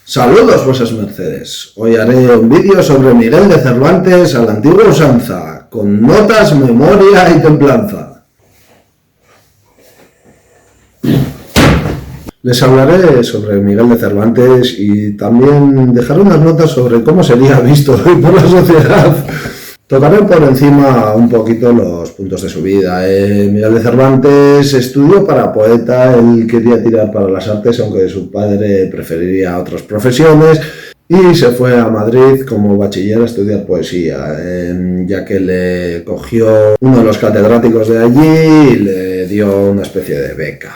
Saludos vuesas mercedes, hoy haré un vídeo sobre Miguel de Cervantes a la antigua usanza, con notas, memoria y templanza. Les hablaré sobre Miguel de Cervantes y también dejaré unas notas sobre cómo sería visto hoy por la sociedad. Tocaré por encima un poquito los puntos de su vida. Miguel de Cervantes estudió para poeta, él quería tirar para las artes, aunque su padre preferiría otras profesiones, y se fue a Madrid como bachiller a estudiar poesía, ya que le cogió uno de los catedráticos de allí y le dio una especie de beca.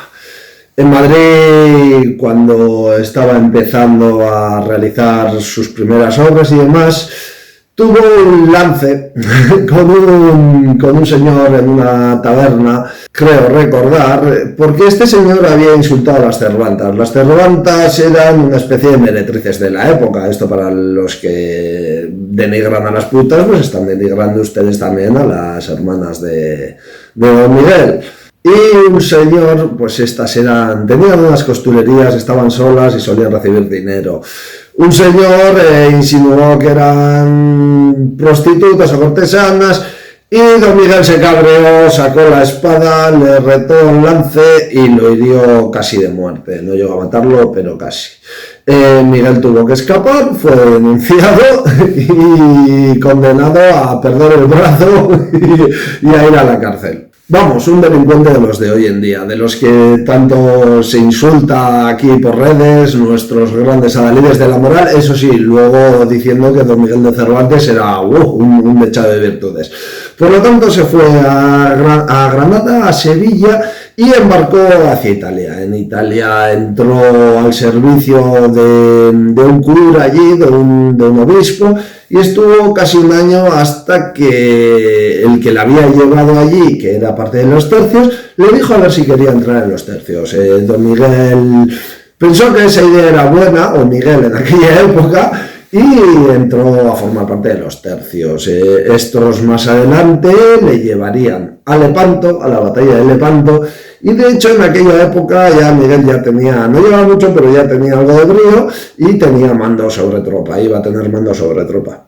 En Madrid, cuando estaba empezando a realizar sus primeras obras y demás, tuvo un lance con un señor en una taberna, creo recordar, porque este señor había insultado a las Cervantas. Las Cervantas eran una especie de meretrices de la época. Esto, para los que denigran a las putas, pues están denigrando ustedes también a las hermanas de Don Miguel. Y un señor, pues tenían unas costurerías, estaban solas y solían recibir dinero. Un señor insinuó que eran prostitutas o cortesanas y Don Miguel se cabreó, sacó la espada, le retó un lance y lo hirió casi de muerte. No llegó a matarlo, pero casi. Miguel tuvo que escapar, fue denunciado y condenado a perder el brazo y a ir a la cárcel. Vamos, un delincuente de los de hoy en día, de los que tanto se insulta aquí por redes, nuestros grandes adalides de la moral, eso sí, luego diciendo que Don Miguel de Cervantes era un dechado de virtudes. Por lo tanto, se fue a Granada, a Sevilla, y embarcó hacia Italia. En Italia entró al servicio de un cura allí, de un obispo, y estuvo casi un año hasta que el que la había llevado allí, que era parte de los tercios, le dijo a ver si quería entrar en los tercios. Don Miguel pensó que esa idea era buena, o Miguel en aquella época, y entró a formar parte de los tercios. Estos más adelante le llevarían a Lepanto, a la batalla de Lepanto, y de hecho en aquella época ya Miguel ya tenía, no llevaba mucho, pero ya tenía algo de brío y tenía mando sobre tropa, iba a tener mando sobre tropa.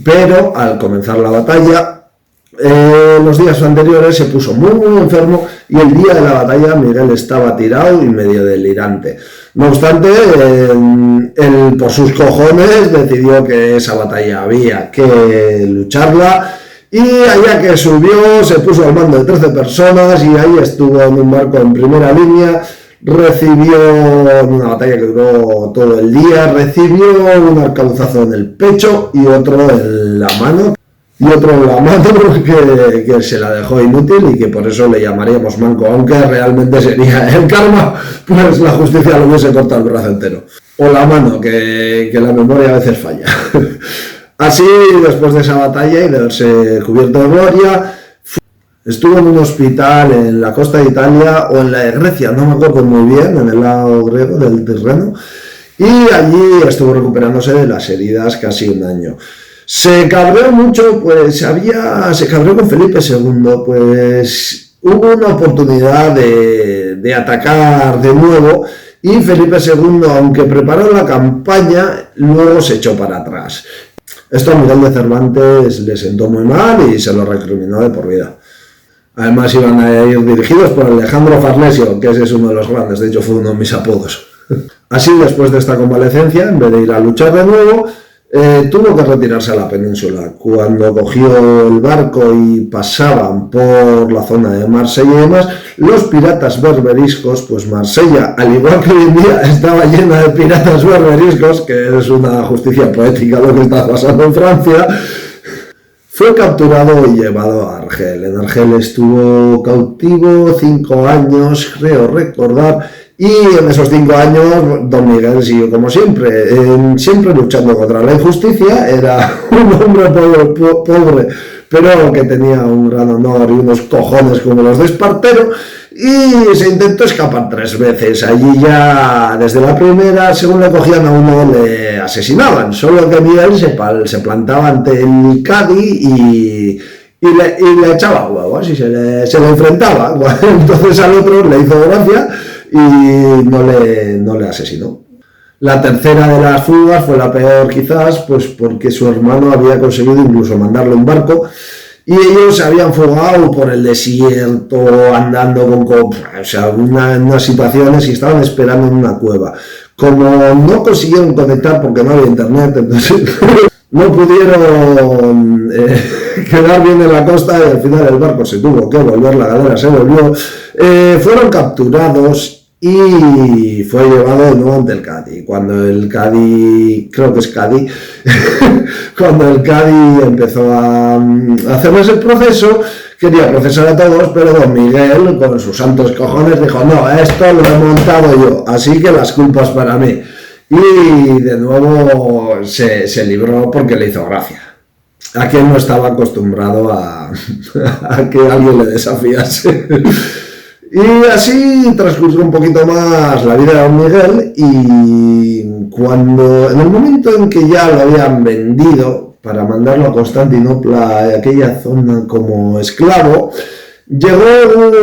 Pero al comenzar la batalla, los días anteriores se puso muy enfermo y el día de la batalla Miguel estaba tirado y medio delirante. No obstante, él por sus cojones decidió que esa batalla había que lucharla, y allá que subió se puso al mando de 13 personas y ahí estuvo en un barco en primera línea. Recibió, en una batalla que duró todo el día, recibió un arcabuzazo en el pecho y otro en la mano. Que se la dejó inútil y que por eso le llamaríamos manco, aunque realmente sería el karma, pues la justicia lo hubiese cortado el brazo entero. O la mano, que la memoria a veces falla. Así, después de esa batalla y de haberse cubierto de gloria, estuvo en un hospital en la costa de Italia o en la de Grecia, no me acuerdo muy bien, en el lado griego del Tirreno, y allí estuvo recuperándose de las heridas casi un año. Se cabreó mucho, pues se cabreó con Felipe II, pues hubo una oportunidad de atacar de nuevo, y Felipe II, aunque preparó la campaña, luego se echó para atrás. Esto a Miguel de Cervantes le sentó muy mal y se lo recriminó de por vida. Además iban a ir dirigidos por Alejandro Farnesio, que ese es uno de los grandes, de hecho fue uno de mis apodos. Así, después de esta convalecencia, en vez de ir a luchar de nuevo, tuvo que retirarse a la península. Cuando cogió el barco y pasaban por la zona de Marsella y demás, los piratas berberiscos, pues Marsella, al igual que hoy en día, estaba llena de piratas berberiscos, que es una justicia poética lo que está pasando en Francia, fue capturado y llevado a Argel. En Argel estuvo cautivo 5 años, creo recordar, y en esos 5 años Don Miguel siguió como siempre, siempre luchando contra la injusticia. Era un hombre pobre, pero que tenía un gran honor y unos cojones como los de Espartero, y se intentó escapar 3 veces. Allí ya, desde la primera, según le cogían a uno, le asesinaban, solo que Miguel se plantaba ante el Cádiz y le echaba huevos y se le enfrentaba. Entonces al otro le hizo gracia y no le asesinó. La tercera de las fugas fue la peor quizás, pues porque su hermano había conseguido incluso mandarle un barco y ellos se habían fugado por el desierto, andando unas situaciones y estaban esperando en una cueva. Como no consiguieron conectar porque no había internet, entonces no pudieron quedar bien en la costa y al final el barco se tuvo que volver, la galera se volvió, fueron capturados y fue llevado de nuevo ante el Cadi. Cuando el Cadi, creo que es Cadi, cuando el Cadi empezó a hacerles el proceso, quería procesar a todos, pero don Miguel, con sus santos cojones, dijo, no, esto lo he montado yo, así que las culpas para mí. Y de nuevo se libró porque le hizo gracia. A quien no estaba acostumbrado a que alguien le desafiase. Y así transcurrió un poquito más la vida de don Miguel y en el momento en que ya lo habían vendido para mandarlo a Constantinopla, aquella zona como esclavo, llegó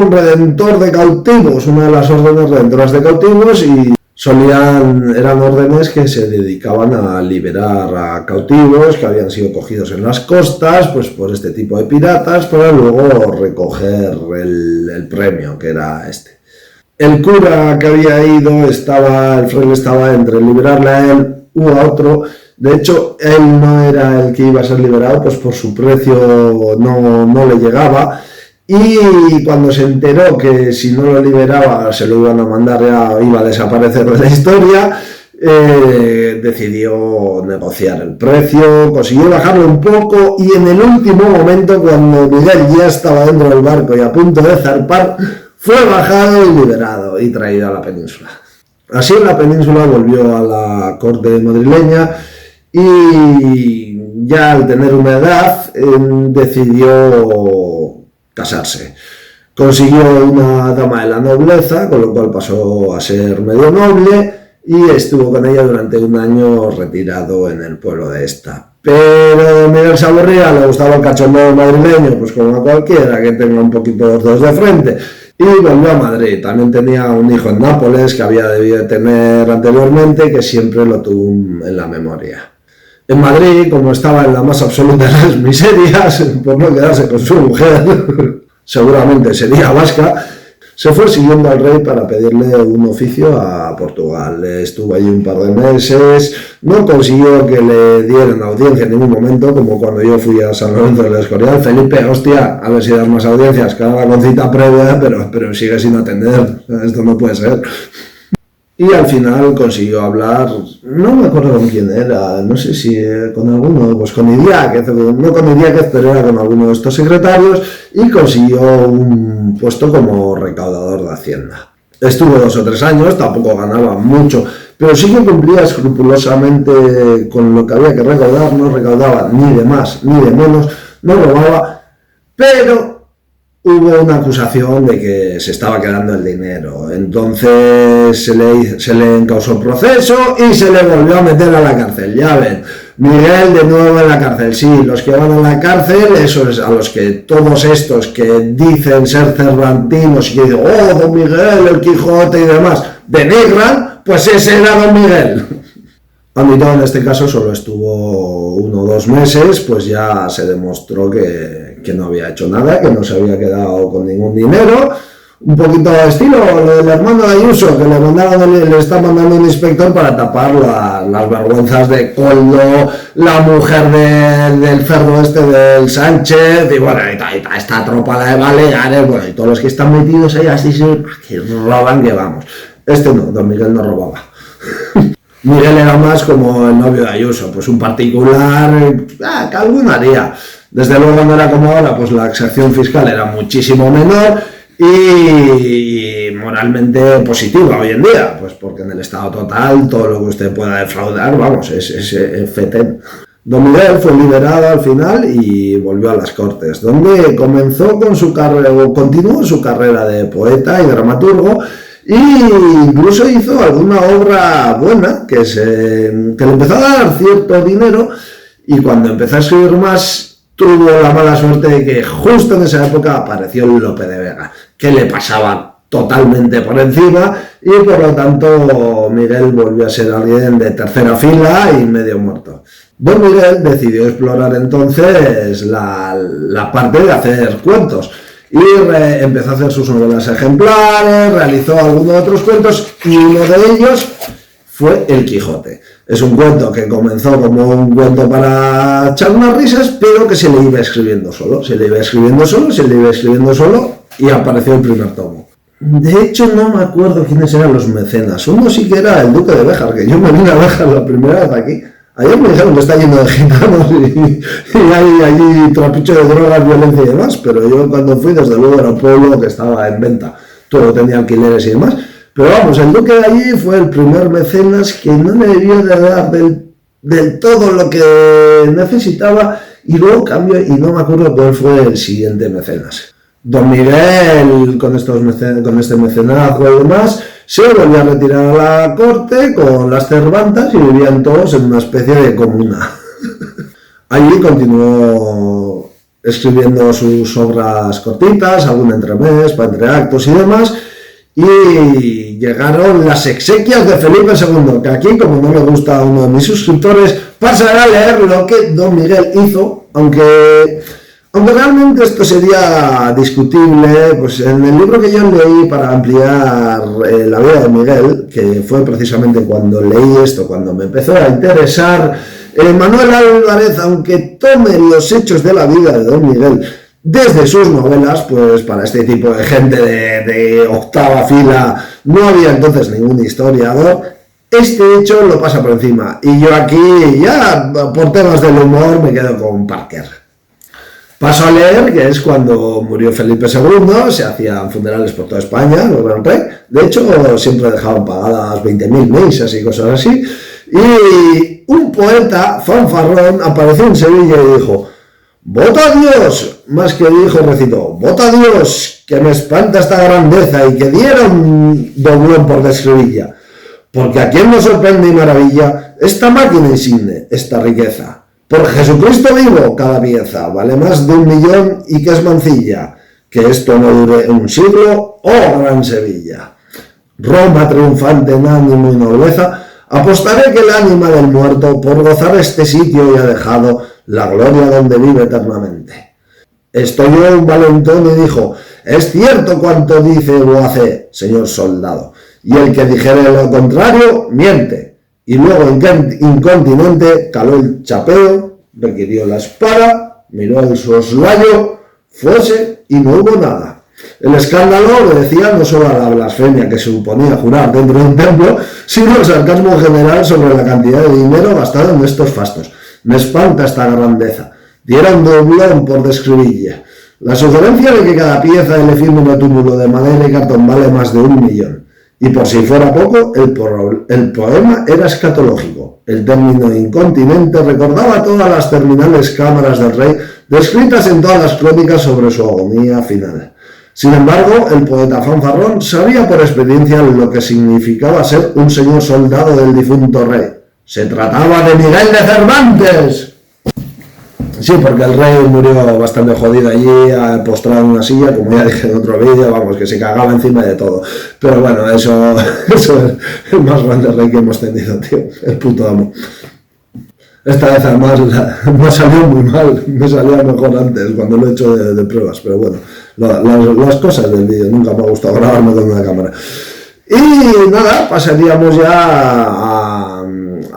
un redentor de cautivos, una de las órdenes redentoras de cautivos, y eran órdenes que se dedicaban a liberar a cautivos que habían sido cogidos en las costas, pues por este tipo de piratas, para luego recoger el premio, que era este. El cura que había ido, el fraile estaba entre liberarle a él u a otro. De hecho, él no era el que iba a ser liberado, pues por su precio no le llegaba. Y cuando se enteró que si no lo liberaba se lo iban a mandar, ya iba a desaparecer de la historia, decidió negociar el precio, consiguió bajarlo un poco y en el último momento, cuando Miguel ya estaba dentro del barco y a punto de zarpar, fue bajado y liberado y traído a la península. Así en la península volvió a la corte madrileña y ya al tener una edad decidió casarse. Consiguió una dama de la nobleza, con lo cual pasó a ser medio noble y estuvo con ella durante un año retirado en el pueblo de esta. Pero Miguel se aburría, le gustaba el cachondeo madrileño, pues como a cualquiera que tenga un poquito los dos de frente, y volvió a Madrid. También tenía un hijo en Nápoles que había debido de tener anteriormente, que siempre lo tuvo en la memoria. En Madrid, como estaba en la más absoluta de las miserias, por no quedarse con su mujer, seguramente sería vasca, se fue siguiendo al rey para pedirle un oficio a Portugal. Estuvo allí un par de meses, no consiguió que le dieran audiencia en ningún momento, como cuando yo fui a San Lorenzo del Escorial. Felipe, hostia, a ver si das más audiencias, que ahora con cita previa, pero sigue sin atender, esto no puede ser. Y al final consiguió hablar, no me acuerdo con quién era, no sé si con alguno, pues con Idiáquez, no con Idiáquez, pero era con alguno de estos secretarios, y consiguió un puesto como recaudador de Hacienda. Estuvo 2 o 3 años, tampoco ganaba mucho, pero sí que cumplía escrupulosamente con lo que había que recaudar, no recaudaba ni de más ni de menos, no robaba, pero hubo una acusación de que se estaba quedando el dinero. Entonces se le encausó proceso y se le volvió a meter a la cárcel. Ya ven, Miguel de nuevo en la cárcel. Sí, los que van a la cárcel, eso es a los que todos estos que dicen ser cervantinos y que dicen, oh, don Miguel, el Quijote y demás, denigran, pues ese era don Miguel. Amitado en este caso solo estuvo 1 o 2 meses, pues ya se demostró que no había hecho nada, que no se había quedado con ningún dinero. Un poquito de estilo lo del hermano de Ayuso, que le está mandando un inspector para tapar las vergüenzas de Coldo, la mujer del cerdo este del Sánchez, y bueno, y esta tropa de Baleares, bueno, y todos los que están metidos ahí así, que roban, que vamos. Este no, don Miguel no robaba. Miguel era más como el novio de Ayuso, pues un particular, que alguno haría. Desde luego no era como ahora, pues la exacción fiscal era muchísimo menor y moralmente positiva hoy en día, pues porque en el estado total todo lo que usted pueda defraudar, vamos, es fetén. Don Miguel fue liberado al final y volvió a las Cortes, donde comenzó con su carrera, o continuó su carrera de poeta y dramaturgo, y incluso hizo alguna obra buena que le empezó a dar cierto dinero, y cuando empezó a escribir más tuvo la mala suerte de que justo en esa época apareció Lope de Vega. ¿Qué le pasaba totalmente por encima y por lo tanto Miguel volvió a ser alguien de tercera fila y medio muerto. Don Miguel decidió explorar entonces la parte de hacer cuentos y empezó a hacer sus novelas ejemplares, realizó algunos otros cuentos y uno de ellos fue El Quijote. Es un cuento que comenzó como un cuento para echar unas risas, pero que se le iba escribiendo solo, y apareció el primer tomo. De hecho, no me acuerdo quiénes eran los mecenas. Uno sí que era el duque de Béjar, que yo me vine a Béjar la primera vez aquí. Ayer me dijeron que está lleno de gitanos y hay allí trapicho de drogas, violencia y demás, pero yo cuando fui, desde luego, era un pueblo que estaba en venta. Todo tenía alquileres y demás. Pero vamos, el duque de allí fue el primer mecenas que no le debió de dar del todo lo que necesitaba y luego cambió y no me acuerdo cuál fue el siguiente mecenas. Don Miguel, con este mecenazgo y demás, se volvió a retirar a la corte con las Cervantas y vivían todos en una especie de comuna. Allí continuó escribiendo sus obras cortitas, algún entremés, para entre actos y demás, y llegaron las exequias de Felipe II, que aquí, como no le gusta a uno de mis suscriptores, pasará a leer lo que Don Miguel hizo, aunque realmente esto sería discutible, pues en el libro que yo leí para ampliar la vida de Miguel, que fue precisamente cuando leí esto, cuando me empezó a interesar, Manuel Álvarez, aunque tome los hechos de la vida de Don Miguel desde sus novelas, pues para este tipo de gente de octava fila no había entonces ningún historiador, este hecho lo pasa por encima. Y yo aquí, ya por temas del humor, me quedo con Parker. Paso a leer, que es cuando murió Felipe II, se hacían funerales por toda España, el Gran Rey. De hecho, siempre dejaban pagadas 20.000 misas y cosas así. Y un poeta fanfarrón apareció en Sevilla y dijo: «¡Vota a Dios!», más que dijo, recitó: «¡Vota a Dios, que me espanta esta grandeza y que diera un doblón por describilla! Porque a quien nos sorprende y maravilla esta máquina insigne, esta riqueza. Por Jesucristo vivo, cada pieza vale más de 1.000.000 y que es mancilla. Que esto no dure un siglo, oh gran Sevilla. Roma triunfante en ánimo y nobleza, apostaré que el ánima del muerto por gozar este sitio ya ha dejado la gloria donde vive eternamente». Esto oyó un valentón y dijo: «Es cierto cuanto dice o hace, señor soldado, y el que dijere lo contrario, miente». Y luego, incontinente, caló el chapeo, requirió la espada, miró el soslayo, fuese y no hubo nada. El escándalo obedecía no solo a la blasfemia que se suponía jurar dentro de un templo, sino al sarcasmo general sobre la cantidad de dinero gastado en estos fastos. Me espanta esta grandeza. Diera un doblón por describirla. La sugerencia de que cada pieza del efímero túmulo de madera y cartón vale más de 1.000.000. Y por si fuera poco, el poema era escatológico. El término incontinente recordaba todas las terminales cámaras del rey descritas en todas las crónicas sobre su agonía final. Sin embargo, el poeta fanfarrón sabía por experiencia lo que significaba ser un señor soldado del difunto rey. Se trataba de Miguel de Cervantes. Sí, porque el rey murió bastante jodido allí, postrado en una silla, como ya dije en otro vídeo, vamos, que se cagaba encima de todo. Pero bueno, eso es el más grande rey que hemos tenido, tío, el puto amo. Esta vez además me salió muy mal, me salía mejor antes, cuando lo he hecho de pruebas, pero bueno, las cosas del vídeo, nunca me ha gustado grabarme con una cámara. Y nada, pasaríamos ya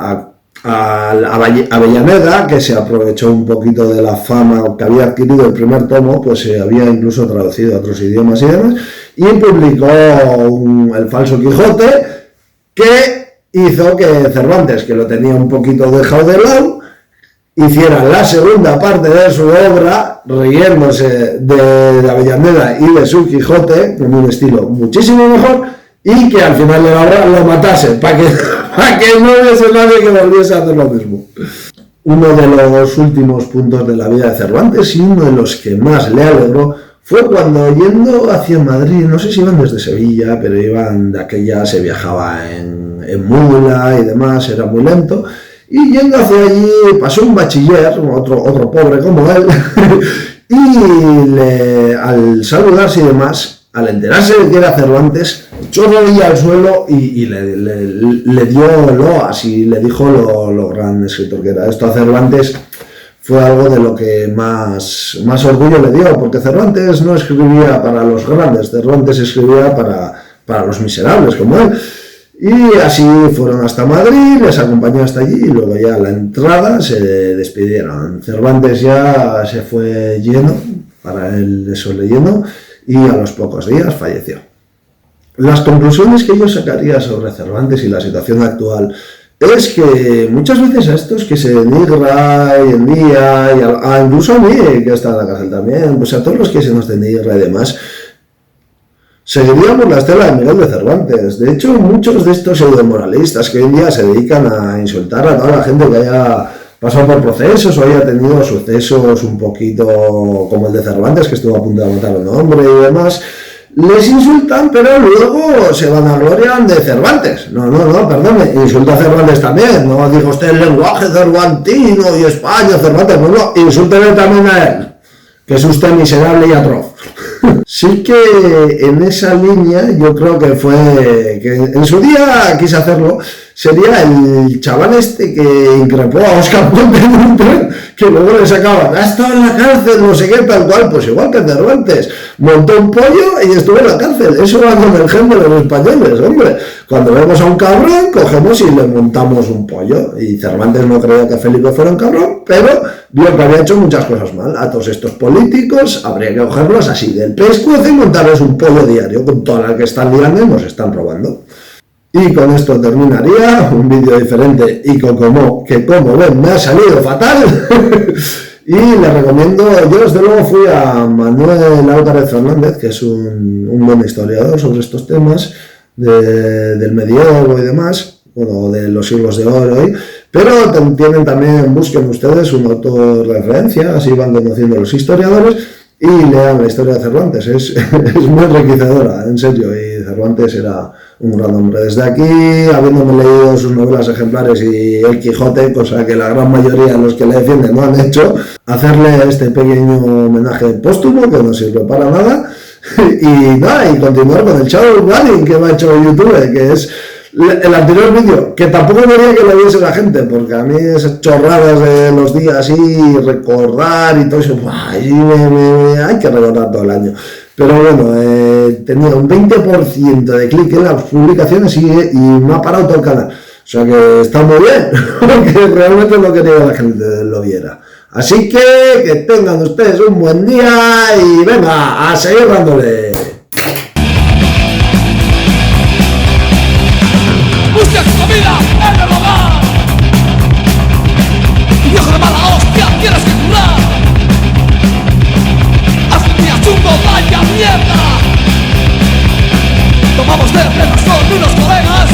a Avellaneda, que se aprovechó un poquito de la fama que había adquirido el primer tomo, pues se había incluso traducido a otros idiomas y demás, y publicó El falso Quijote, que hizo que Cervantes, que lo tenía un poquito dejado de lado, hiciera la segunda parte de su obra, riéndose de Avellaneda y de su Quijote, con un estilo muchísimo mejor, y que al final de la obra lo matase, para que no hubiese nadie que volviese a hacer lo mismo. Uno de los últimos puntos de la vida de Cervantes, y uno de los que más le alegró, fue cuando, yendo hacia Madrid, no sé si iban desde Sevilla, pero iban de aquella, se viajaba en mula y demás, era muy lento, y yendo hacia allí pasó un bachiller, otro pobre como él, y al saludarse y demás, al enterarse de que era Cervantes, echó rodilla al suelo y le dio loas y le dijo lo gran escritor que era. Esto a Cervantes fue algo de lo que más orgullo le dio, porque Cervantes no escribía para los grandes, Cervantes escribía para los miserables como él. Y así fueron hasta Madrid, les acompañó hasta allí y luego ya a la entrada se despidieron. Cervantes ya se fue lleno, para él eso le llenó, y a los pocos días falleció. Las conclusiones que yo sacaría sobre Cervantes y la situación actual es que muchas veces a estos que se denigra hoy en día, y incluso a mí, que está en la cárcel también, pues a todos los que se nos denigra y demás, seguiríamos la estela de Miguel de Cervantes. De hecho, muchos de estos pseudomoralistas que hoy en día se dedican a insultar a toda la gente que haya pasado por procesos o haya tenido sucesos un poquito como el de Cervantes, que estuvo a punto de matar a un hombre y demás, les insultan, pero luego se van a gloriar de Cervantes. No, perdone, insulta a Cervantes también. No diga usted el lenguaje cervantino y España, Cervantes. No, insúltele también a él, que es usted miserable y atroz. Sí que en esa línea yo creo que en su día quise hacerlo, sería el chaval este que increpó a Óscar Puente en un tren, que luego le sacaban, ha estado en la cárcel, no sé qué, tal cual, pues igual que Cervantes, montó un pollo y estuvo en la cárcel. Eso va con el ejemplo de los españoles, hombre. Cuando vemos a un cabrón, cogemos y le montamos un pollo. Y Cervantes no creía que Felipe fuera un cabrón, pero vio que había hecho muchas cosas mal. A todos estos políticos habría que cogerlos así del pescuezo y montarles un pollo diario con todas las que están liando y nos están robando. Y con esto terminaría un vídeo diferente y como ven me ha salido fatal. Y le recomiendo, yo desde luego fui a Manuel Álvarez Fernández, que es un buen historiador sobre estos temas del medievo y demás, bueno, de los siglos de oro, pero tienen también, busquen ustedes un autor de referencia, así van conociendo los historiadores y lean la historia de Cervantes, es muy enriquecedora, en serio, y Cervantes era un gran hombre. Desde aquí, habiéndome leído sus novelas ejemplares y El Quijote, cosa que la gran mayoría de los que le defienden no han hecho, hacerle este pequeño homenaje póstumo que no sirve para nada, y continuar con el shadow banning que me ha hecho YouTube, que es el anterior vídeo, que tampoco quería que lo viese la gente, porque a mí esas chorradas de los días y recordar y todo eso, hay que recordar todo el año. Pero bueno, tenía un 20% de clic en las publicaciones y me ha parado todo el canal. O sea que está muy bien, porque realmente no quería que la gente lo viera. Así que tengan ustedes un buen día y venga, a seguir dándole. ¡Busca tu comida en el hogar! ¡Viejo de mala hostia, tienes que curar! ¡Haz un día chungo, vaya mierda! Tomamos cervezas con unos colegas.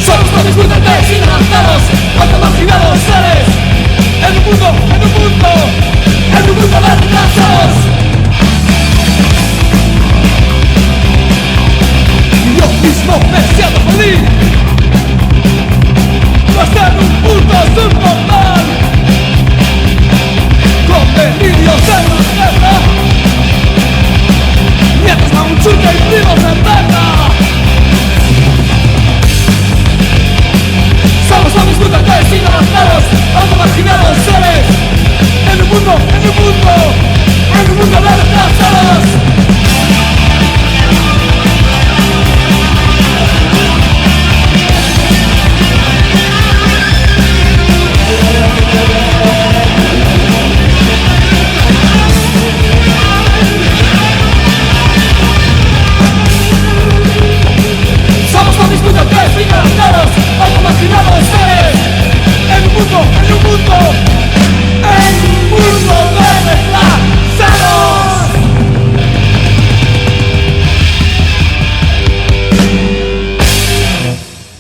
Somos los disfrutantes inadaptados, automarginados seres. En un mundo de retrasados. Yo mismo me siento feliz. No está en un puto subnormal, con delirios de grandeza, mientras va un chute y primos en verga. Somos los disfrutantes inadaptados, automarginados seres. En un mundo de retrasados.